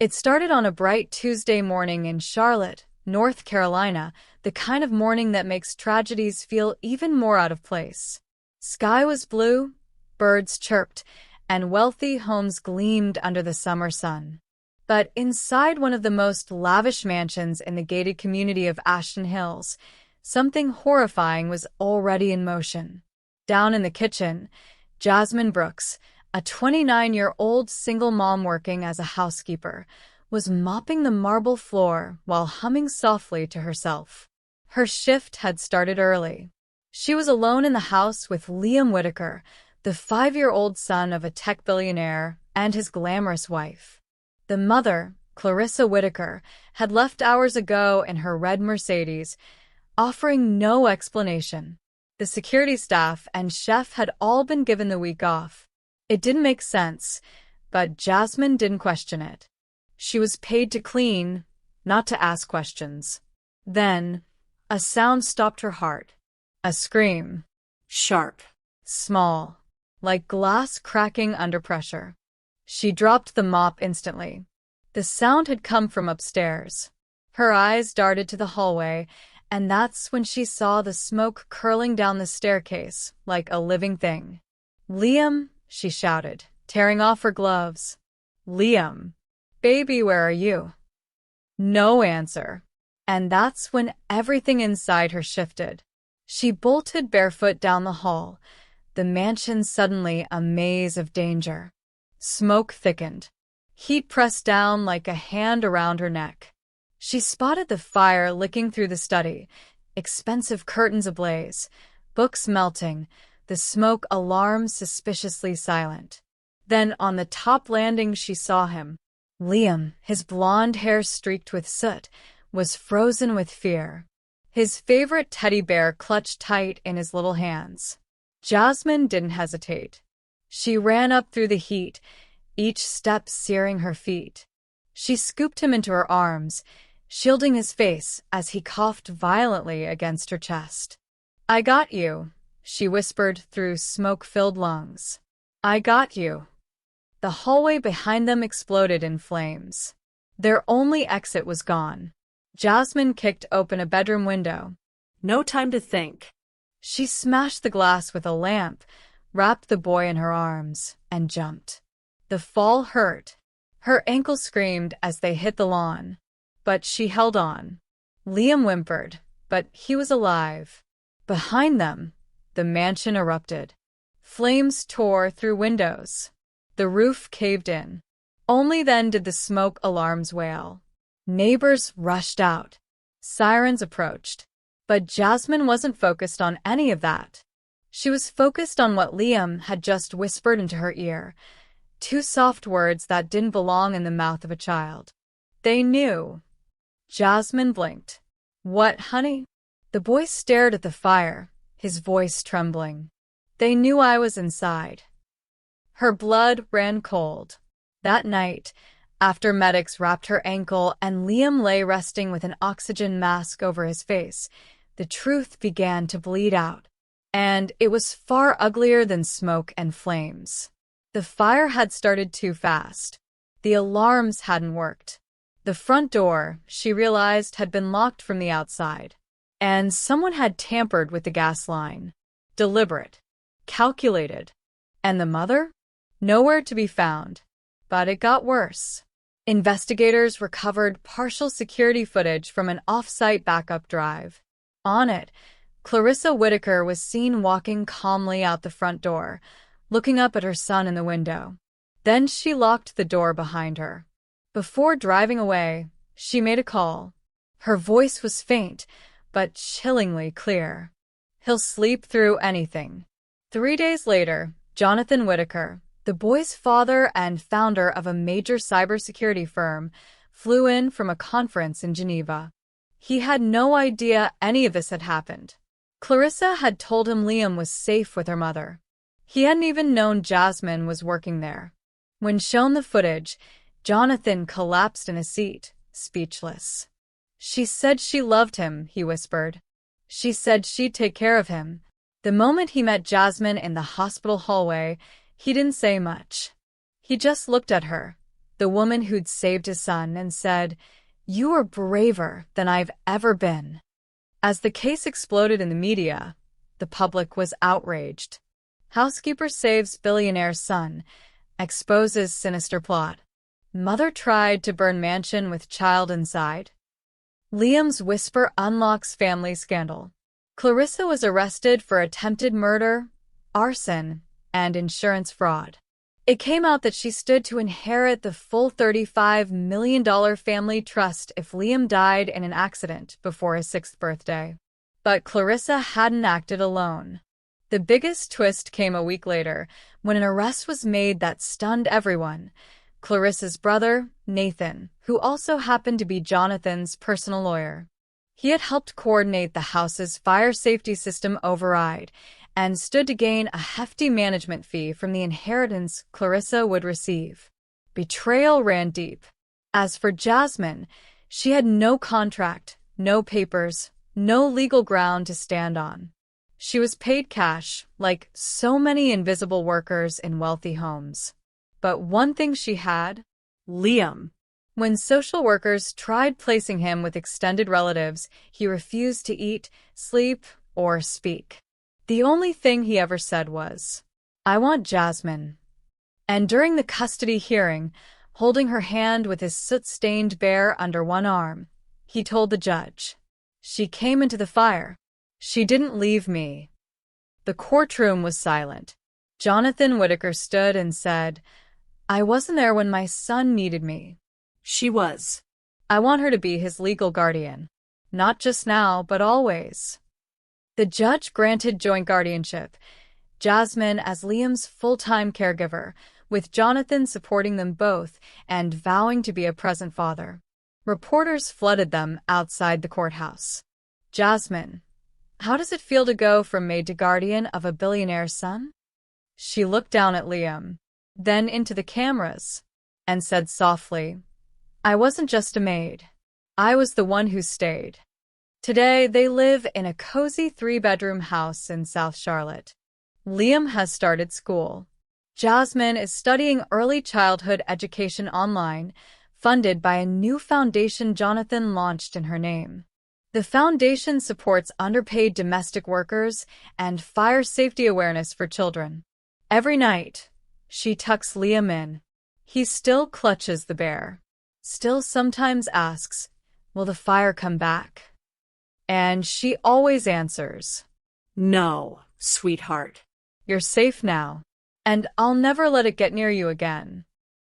It started on a bright Tuesday morning in Charlotte, North Carolina, the kind of morning that makes tragedies feel even more out of place. Sky was blue, birds chirped, and wealthy homes gleamed under the summer sun. But inside one of the most lavish mansions in the gated community of Ashton Hills, something horrifying was already in motion. Down in the kitchen, Jasmine Brooks, a 29-year-old single mom working as a housekeeper, was mopping the marble floor while humming softly to herself. Her shift had started early. She was alone in the house with Liam Whitaker, the 5-year-old son of a tech billionaire, and his glamorous wife. The mother, Clarissa Whitaker, had left hours ago in her red Mercedes, offering no explanation. The security staff and chef had all been given the week off. It didn't make sense, but Jasmine didn't question it. She was paid to clean, not to ask questions. Then, a sound stopped her heart. A scream. Sharp. Small. Like glass cracking under pressure. She dropped the mop instantly. The sound had come from upstairs. Her eyes darted to the hallway, and that's when she saw the smoke curling down the staircase like a living thing. "Liam," she shouted, tearing off her gloves. "Liam. Baby, where are you?" No answer. And that's when everything inside her shifted. She bolted barefoot down the hall, the mansion suddenly a maze of danger. Smoke thickened. Heat pressed down like a hand around her neck. She spotted the fire licking through the study, expensive curtains ablaze, books melting, the smoke alarm suspiciously silent. Then on the top landing she saw him. Liam, his blonde hair streaked with soot, was frozen with fear. His favorite teddy bear clutched tight in his little hands. Jasmine didn't hesitate. She ran up through the heat, each step searing her feet. She scooped him into her arms, shielding his face as he coughed violently against her chest. "I got you," she whispered through smoke-filled lungs. "I got you." The hallway behind them exploded in flames. Their only exit was gone. Jasmine kicked open a bedroom window. No time to think. She smashed the glass with a lamp, wrapped the boy in her arms, and jumped. The fall hurt. Her ankle screamed as they hit the lawn. But she held on. Liam whimpered, but he was alive. Behind them, the mansion erupted. Flames tore through windows. The roof caved in. Only then did the smoke alarms wail. Neighbors rushed out. Sirens approached. But Jasmine wasn't focused on any of that. She was focused on what Liam had just whispered into her ear. 2 soft words that didn't belong in the mouth of a child. They knew. Jasmine blinked. "What, honey?" The boy stared at the fire, his voice trembling. "They knew I was inside." Her blood ran cold. That night, after medics wrapped her ankle and Liam lay resting with an oxygen mask over his face, the truth began to bleed out. And it was far uglier than smoke and flames. The fire had started too fast. The alarms hadn't worked. The front door, she realized, had been locked from the outside. And someone had tampered with the gas line. Deliberate. Calculated. And the mother? Nowhere to be found. But it got worse. Investigators recovered partial security footage from an off-site backup drive. On it, Clarissa Whitaker was seen walking calmly out the front door, looking up at her son in the window. Then she locked the door behind her. Before driving away, she made a call. Her voice was faint, but chillingly clear. "He'll sleep through anything." 3 days later, Jonathan Whitaker, the boy's father and founder of a major cybersecurity firm, flew in from a conference in Geneva. He had no idea any of this had happened. Clarissa had told him Liam was safe with her mother. He hadn't even known Jasmine was working there. When shown the footage, Jonathan collapsed in a seat, speechless. "She said she loved him," he whispered. "She said she'd take care of him." The moment he met Jasmine in the hospital hallway, he didn't say much. He just looked at her, the woman who'd saved his son, and said, "You are braver than I've ever been." As the case exploded in the media, the public was outraged. Housekeeper saves billionaire's son, exposes sinister plot. Mother tried to burn mansion with child inside. Liam's whisper unlocks family scandal. Clarissa was arrested for attempted murder, arson, and insurance fraud. It came out that she stood to inherit the full $35 million family trust if Liam died in an accident before his 6th birthday. But Clarissa hadn't acted alone. The biggest twist came a week later, when an arrest was made that stunned everyone. Clarissa's brother, Nathan, who also happened to be Jonathan's personal lawyer. He had helped coordinate the house's fire safety system override, and stood to gain a hefty management fee from the inheritance Clarissa would receive. Betrayal ran deep. As for Jasmine, she had no contract, no papers, no legal ground to stand on. She was paid cash, like so many invisible workers in wealthy homes. But one thing she had: Liam. When social workers tried placing him with extended relatives, he refused to eat, sleep, or speak. The only thing he ever said was, "I want Jasmine." And during the custody hearing, holding her hand with his soot-stained bear under one arm, he told the judge, "She came into the fire. She didn't leave me." The courtroom was silent. Jonathan Whitaker stood and said, "I wasn't there when my son needed me." She was. "I want her to be his legal guardian. Not just now, but always." The judge granted joint guardianship, Jasmine as Liam's full-time caregiver, with Jonathan supporting them both and vowing to be a present father. Reporters flooded them outside the courthouse. "Jasmine, how does it feel to go from maid to guardian of a billionaire's son?" She looked down at Liam, then into the cameras, and said softly, "I wasn't just a maid. I was the one who stayed." Today, they live in a cozy 3-bedroom house in South Charlotte. Liam has started school. Jasmine is studying early childhood education online, funded by a new foundation Jonathan launched in her name. The foundation supports underpaid domestic workers and fire safety awareness for children. Every night, she tucks Liam in. He still clutches the bear. Still sometimes asks, "Will the fire come back?" And she always answers, "No, sweetheart. "You're safe now, and I'll never let it get near you again."